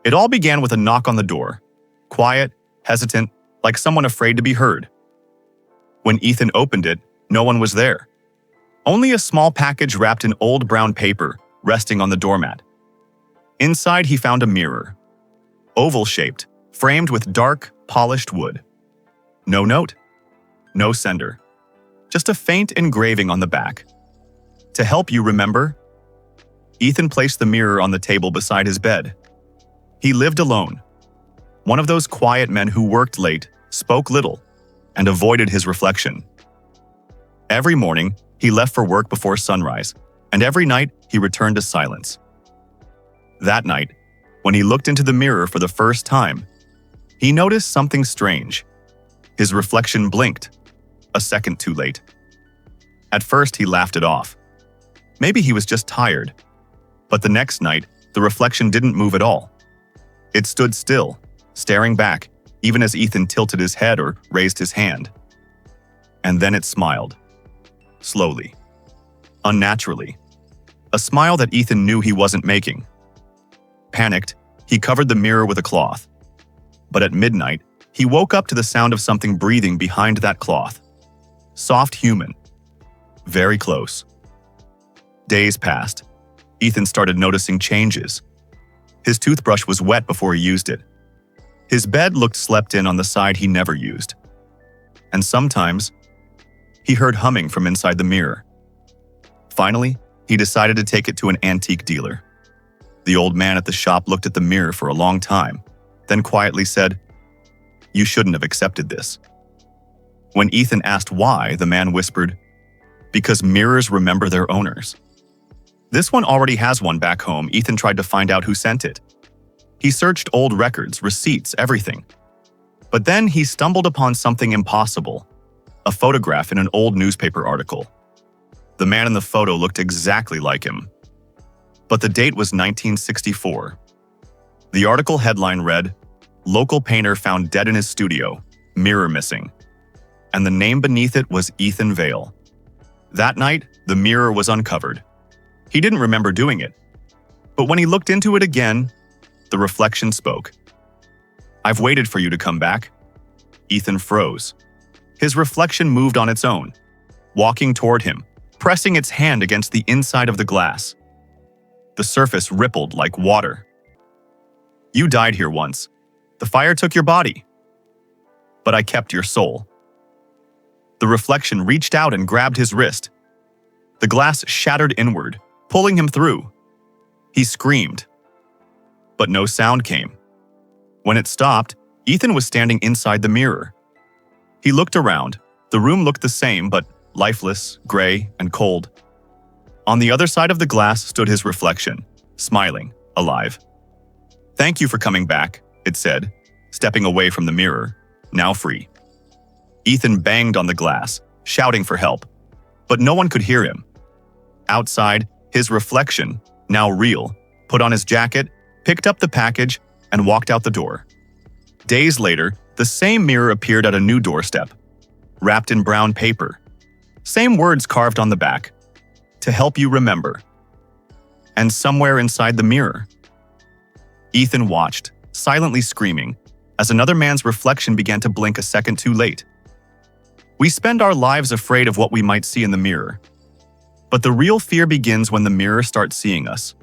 It all began with a knock on the door. Quiet, hesitant, like someone afraid to be heard. When Ethan opened it, no one was there. Only a small package wrapped in old brown paper resting on the doormat. Inside, he found a mirror. Oval-shaped, framed with dark, polished wood. No note. No sender. Just a faint engraving on the back. To help you remember. Ethan placed the mirror on the table beside his bed. He lived alone. One of those quiet men who worked late, spoke little, and avoided his reflection. Every morning, he left for work before sunrise, and every night he returned to silence. That night, when he looked into the mirror for the first time, he noticed something strange. His reflection blinked, a second too late. At first, he laughed it off. Maybe he was just tired. But the next night, the reflection didn't move at all. It stood still, staring back, even as Ethan tilted his head or raised his hand. And then it smiled. Slowly. Unnaturally. A smile that Ethan knew he wasn't making. Panicked, he covered the mirror with a cloth. But at midnight, he woke up to the sound of something breathing behind that cloth. Soft human. Very close. Days passed. Ethan started noticing changes. His toothbrush was wet before he used it. His bed looked slept in on the side he never used. And sometimes, he heard humming from inside the mirror. Finally, he decided to take it to an antique dealer. The old man at the shop looked at the mirror for a long time, then quietly said, "You shouldn't have accepted this." When Ethan asked why, the man whispered, "Because mirrors remember their owners." This one already has one back home. Ethan tried to find out who sent it. He searched old records, receipts, everything. But then he stumbled upon something impossible, a photograph in an old newspaper article. The man in the photo looked exactly like him. But the date was 1964. The article headline read, "Local painter found dead in his studio, mirror missing." And the name beneath it was Ethan Vale. That night, the mirror was uncovered. He didn't remember doing it. But when he looked into it again, the reflection spoke. "I've waited for you to come back." Ethan froze. His reflection moved on its own, walking toward him, pressing its hand against the inside of the glass. The surface rippled like water. "You died here once. The fire took your body. But I kept your soul." The reflection reached out and grabbed his wrist. The glass shattered inward, pulling him through. He screamed. But no sound came. When it stopped, Ethan was standing inside the mirror. He looked around. The room looked the same, but lifeless, gray, and cold. On the other side of the glass stood his reflection, smiling, alive. "Thank you for coming back," it said, stepping away from the mirror, now free. Ethan banged on the glass, shouting for help, but no one could hear him. Outside, his reflection, now real, put on his jacket, picked up the package, and walked out the door. Days later, the same mirror appeared at a new doorstep, wrapped in brown paper. Same words carved on the back, "To help you remember." And somewhere inside the mirror, Ethan watched, silently screaming, as another man's reflection began to blink a second too late. We spend our lives afraid of what we might see in the mirror. But the real fear begins when the mirror starts seeing us.